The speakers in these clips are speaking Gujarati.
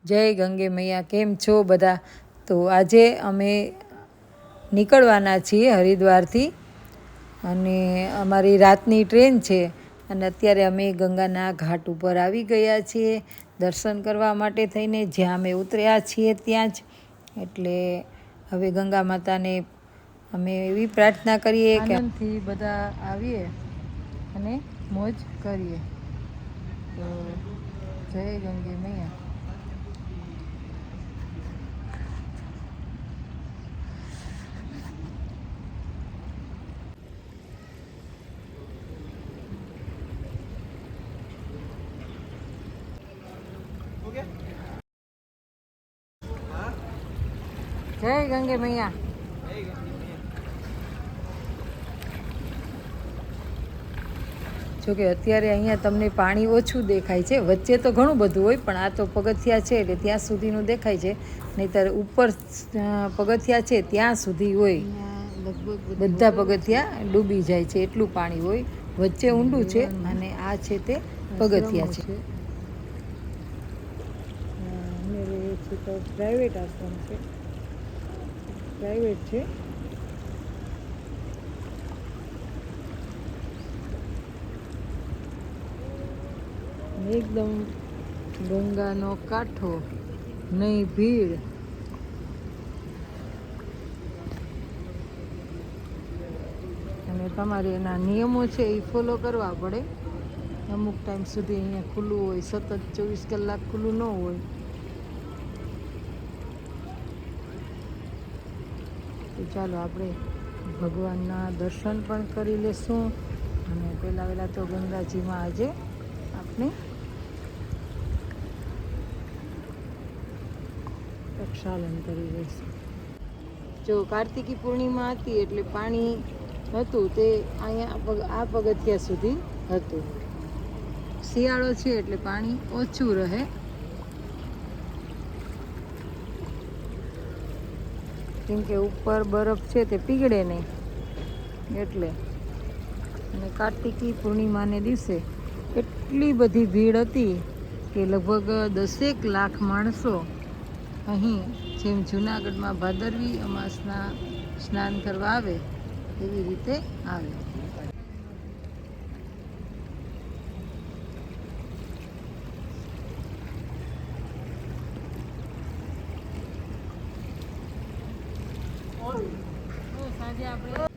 જય ગંગે મૈયા, કેમ છો બધા? તો આજે અમે નીકળવાના છીએ હરિદ્વારથી અને અમારી રાતની ટ્રેન છે અને અત્યારે અમે ગંગાના ઘાટ ઉપર આવી ગયા છીએ દર્શન કરવા માટે થઈને, જ્યાં અમે ઉતર્યા છીએ ત્યાં જ. એટલે હવે ગંગા માતાને અમે એવી પ્રાર્થના કરીએ કે આનંદથી બધા આવીએ અને મોજ કરીએ. તો જય ગંગે મૈયા. જય ગંગે મૈયા. જોકે અત્યારે અહીંયા તમને પાણી ઓછું દેખાય છે, વચ્ચે તો ઘણું બધું હોય, પણ આ તો પગથિયા છે એટલે ત્યાં સુધીનું દેખાય છે, નહીંતર ઉપર પગથિયા છે ત્યાં સુધી હોય. લગભગ બધા પગથિયા ડૂબી જાય છે એટલું પાણી હોય. વચ્ચે ઊંડું છે અને આ છે તે પગથિયા છે. તો પ્રાઇવેટ આશ્રમ છે, પ્રાઇવેટ છે. એકદમ ગંગાનો કાંઠો, નહીં ભીડ. અને તમારે એના નિયમો છે એ ફોલો કરવા પડે. અમુક ટાઈમ સુધી અહીંયા ખુલ્લું હોય, સતત 24 કલાક ખુલ્લું ન હોય. તો ચાલો આપણે ભગવાનના દર્શન પણ કરી લેશું અને પહેલાં તો ગંગાજીમાં આજે આપણે પ્રક્ષાલન કરી લઈશું. જો કાર્તિકી પૂર્ણિમા હતી એટલે પાણી હતું તે અહીંયા આ પગથિયા સુધી હતું. શિયાળો છે એટલે પાણી ઓછું રહે. કેમ કે ઉપર બરફ છે તે પીગળે નહીં એટલે. અને કાર્તિકી પૂર્ણિમાને દિવસે એટલી બધી ભીડ હતી કે લગભગ 10 લાખ માણસો અહીં, જેમ જૂનાગઢમાં ભાદરવી અમાસના સ્નાન કરવા આવે એવી રીતે આવે. સાંજે આપણે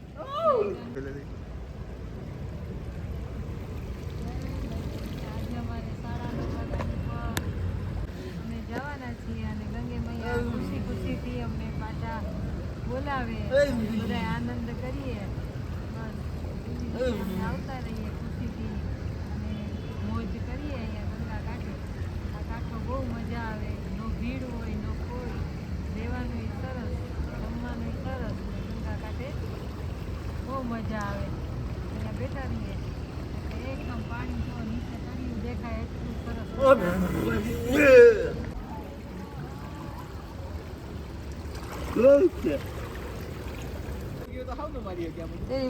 જવાના છીએ અને ગંગે મૈયા ખુશી ખુશીથી અમને પાછા બોલાવે, બધા આનંદ કરીએ. બસ આવતા રહીએ ખુશીથી અને મોજ કરીએ અહીંયા ગંગા કાંઠે. આ કાંઠો બહુ મજા આવે, નો ભીડ હોય, નો કોઈ, રહેવાનું સરસ, જમવાનું સરસ. ગંગા કાંઠે બહુ મજા આવે. અહીંયા બેઠા રહીએ એકદમ પાણી જો નીચે તળિયું દેખાય એટલું સરસ.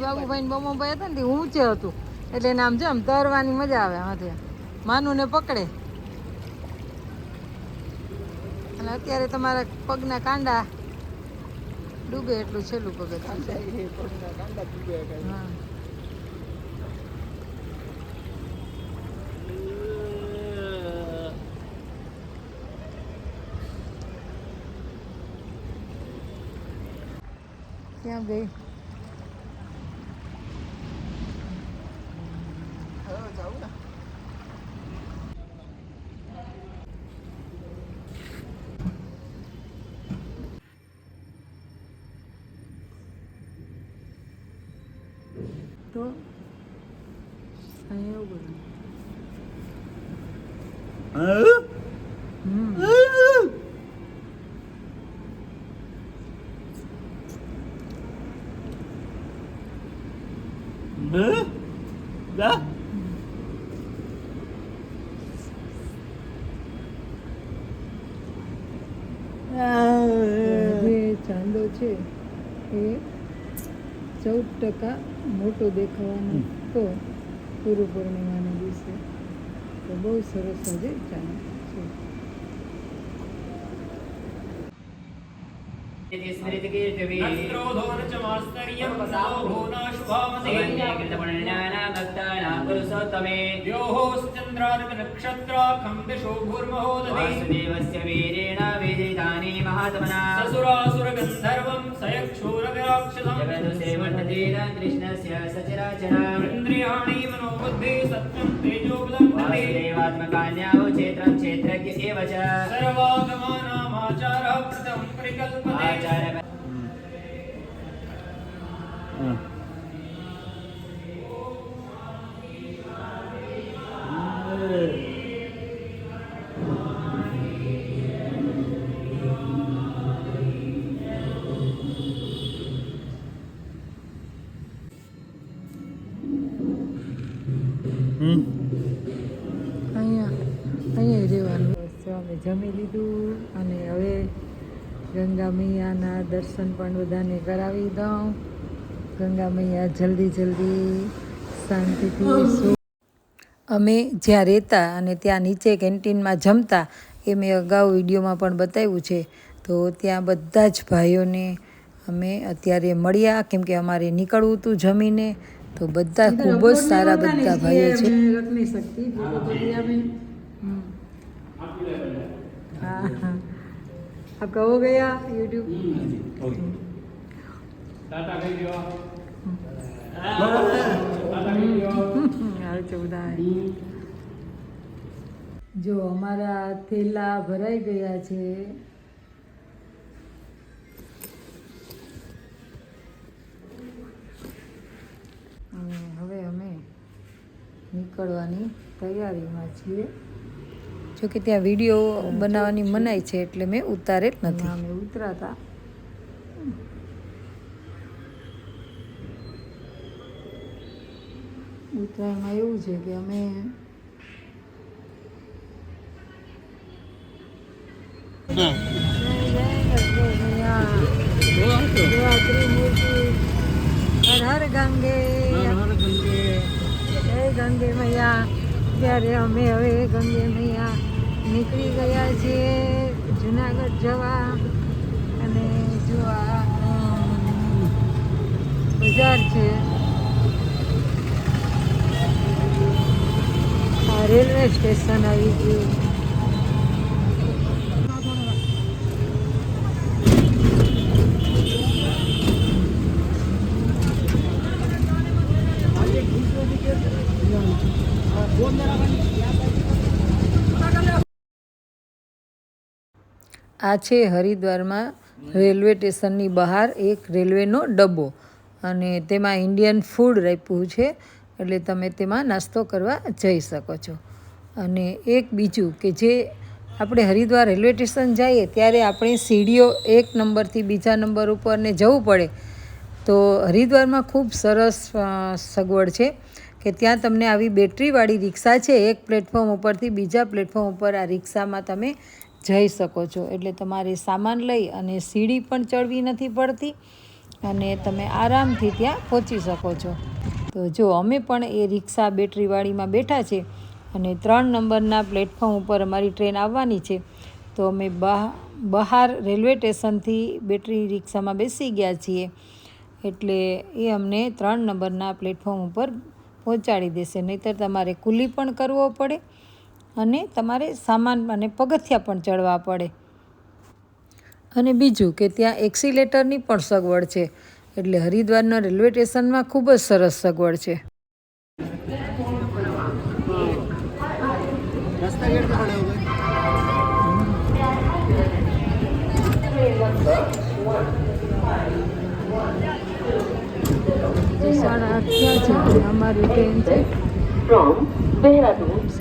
બાબુભાઈ બમોભાઈ હતા ને ઊંચે હતું એટલે એને આમ જેમ તરવાની મજા આવે. હાથે માનું ને પકડે. અને અત્યારે તમારા પગના કાંડા ડૂબે એટલું છેલ્લું પગથિયું છે. હા, ક્યાં ગઈ? તો અહીંયા એવું જે ચાંદો છે એ 14% મોટો દેખાવાનો હતો ગુરુ પૂર્ણિમાના દિવસે. તો બહુ સરસ આજે ચાંદ છે. वासुदेवस्य वीरेण विजितानि महात्मना ससुरासुरगन्धर्वं सयक्षूरविराक्षसं जगदुसेवन्तेन कृष्णस्य सचराचरम् इन्द्रियाणि मनोबुद्धि सत्यं तेजोबलं वासुदेवात्मकान्याहो क्षेत्रं क्षेत्रज्ञ एव च सर्वागमानामाचारः कृतं परिकल्पते आचार અહીંયા રહેવાનું. અમે જમી લીધું અને હવે ગંગા મૈયાના દર્શન પણ બધાને કરાવી દઉં. ગંગા મૈયા જલ્દી શાંતિથી. અમે જ્યાં રહેતા અને ત્યાં નીચે કેન્ટીનમાં જમતા એ મેં અગાઉ વિડીયોમાં પણ બતાવ્યું છે. તો ત્યાં બધા જ ભાઈઓને અમે અત્યારે મળ્યા, કેમ કે અમારે નીકળવું હતું જમીને. તો બધા ખૂબ જ સારા બધા ભાઈઓ છે. हाँ हाँ आपका हो गया यूट्यूब जो हमारा थैला भराई गया છે. અને હવે અમે નીકળવાની તૈયારીમાં છીએ. જો કે ત્યાં વિડીયો બનાવવાની મનાઈ છે એટલે મેં ઉતારેલ નથી. અમે ઉતરાતા ઉત્તરાયણમાં એવું છે કે અમે હર ગંગે જય ગંગે મૈયા. ત્યારે અમે હવે ગંગે મૈયા નીકળી ગયા છીએ જુનાગઢ જવા. અને જો આ બજાર છે, આ રેલવે સ્ટેશન આવી ગયું. આ છે હરિદ્વારમાં રેલવે સ્ટેશનની બહાર એક રેલવેનો ડબ્બો, અને તેમાં ઇન્ડિયન ફૂડ રાખ્યું છે, એટલે તમે તેમાં નાસ્તો કરવા જઈ શકો છો. અને એક બીજું કે જે આપણે હરિદ્વાર રેલવે સ્ટેશન જઈએ ત્યારે આપણે સીડીઓ 1 નંબરથી બીજા નંબર ઉપર ને જવું પડે. તો હરિદ્વારમાં ખૂબ સરસ સગવડ છે કે ત્યાં તમને આવી બેટરીવાળી રિક્ષા છે, એક પ્લેટફોર્મ ઉપરથી બીજા પ્લેટફોર્મ ઉપર આ રિક્ષામાં તમે જઈ શકો છો. એટલે તમારે સામાન લઈ અને સીડી પણ ચડવી નથી પડતી અને તમે આરામથી ત્યાં પહોંચી શકો છો. તો જો અમે પણ એ રિક્ષા બેટરીવાળીમાં બેઠા છે અને 3 નંબરના પ્લેટફોર્મ ઉપર અમારી ટ્રેન આવવાની છે. તો અમે બહાર રેલવે સ્ટેશનથી બેટરી રિક્ષામાં બેસી ગયા છીએ, એટલે એ અમને 3 નંબરના પ્લેટફોર્મ ઉપર પહોંચાડી દેશે. નહીંતર તમારે કુલી પણ કરવો પડે અને તમારે સામાન અને પગથિયા પણ ચડવા પડે. અને બીજું કે ત્યાં એક્સિલેટરની પણ સગવડ છે, એટલે હરિદ્વારના રેલવે સ્ટેશનમાં ખૂબ જ સરસ સગવડ છે. સાડા 8 થયા છે, અમારી ટ્રેન છે 9:30.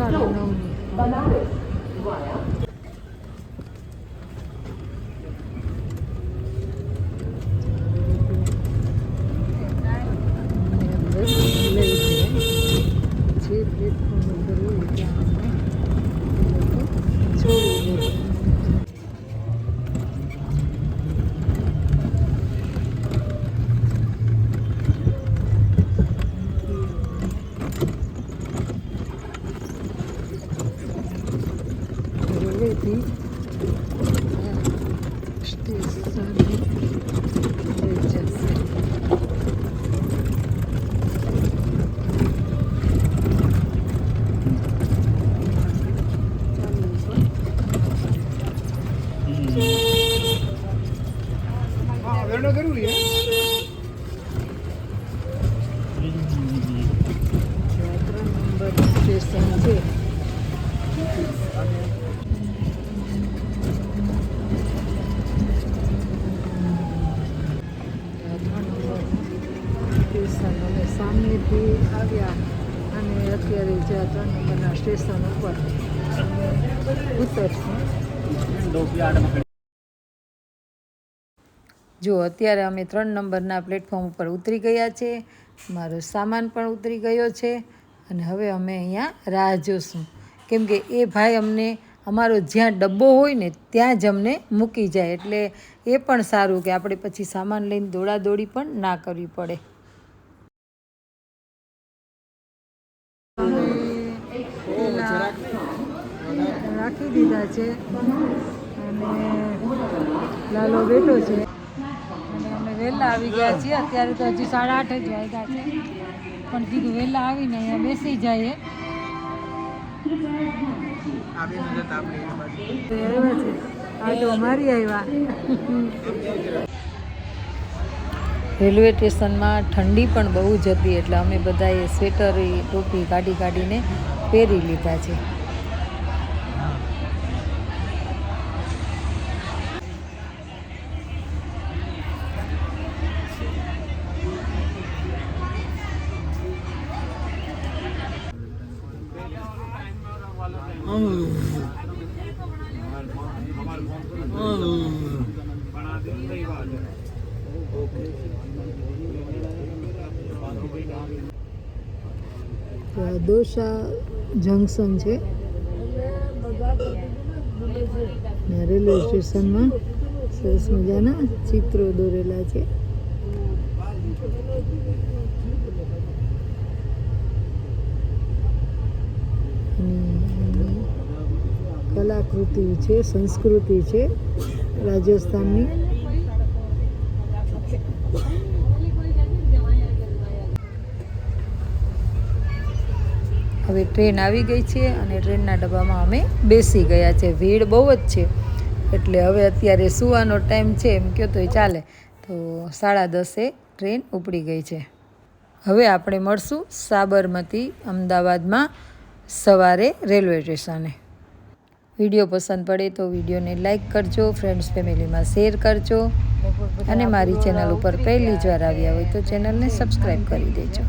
સ્ટેશન અમદાવાદથી આવ્યા અને અત્યારે જે 3 નંબરના સ્ટેશન ઉપર ઉતરશું. જો અત્યારે અમે 3 નંબરના પ્લેટફોર્મ ઉપર ઉતરી ગયા છે. મારો સામાન પણ ઉતરી ગયો છે અને હવે અમે અહીંયા રાહ જોશું, કેમ કે એ ભાઈ અમને અમારો જ્યાં ડબ્બો હોય ને ત્યાં જ અમને મૂકી જાય, એટલે એ પણ સારું કે આપણે પછી સામાન લઈને દોડાદોડી પણ ના કરવી પડે. રાખી દીધા છે અને લાલો બેઠો છે અને અમે વહેલા આવી ગયા છીએ. અત્યારે તો હજી 8:30 જ વાગ્યા છે, પણ કીધું વહેલા આવીને અહીંયા બેસી જઈએ. આટો મારી આવ્યા. રેલવે સ્ટેશનમાં ઠંડી પણ બહુ જ હતી, એટલે અમે બધાએ સ્વેટર ટોપી કાઢીને પહેરી લીધા છે. દોસા જંકશન છે. રેલવે સ્ટેશનમાં સરસ મજાના ચિત્રો દોરેલા છે. કલાકૃતિ છે, સંસ્કૃતિ છે રાજસ્થાનની. હવે ટ્રેન આવી ગઈ છે અને ટ્રેનના ડબ્બામાં અમે બેસી ગયા છે. ભીડ બહુ જ છે, એટલે હવે અત્યારે સૂવાનો ટાઈમ છે એમ કહો તોય ચાલે. તો 10:30 ટ્રેન ઉપડી ગઈ છે. હવે આપણે મળશું સાબરમતી અમદાવાદમાં સવારે રેલવે સ્ટેશને. વિડીયો પસંદ પડે તો વિડીયોને લાઈક કરજો, ફ્રેન્ડ્સ ફેમિલીમાં શેર કરજો અને મારી ચેનલ ઉપર પહેલી જ વાર આવ્યા હોય તો ચેનલને સબસ્ક્રાઈબ કરી દેજો.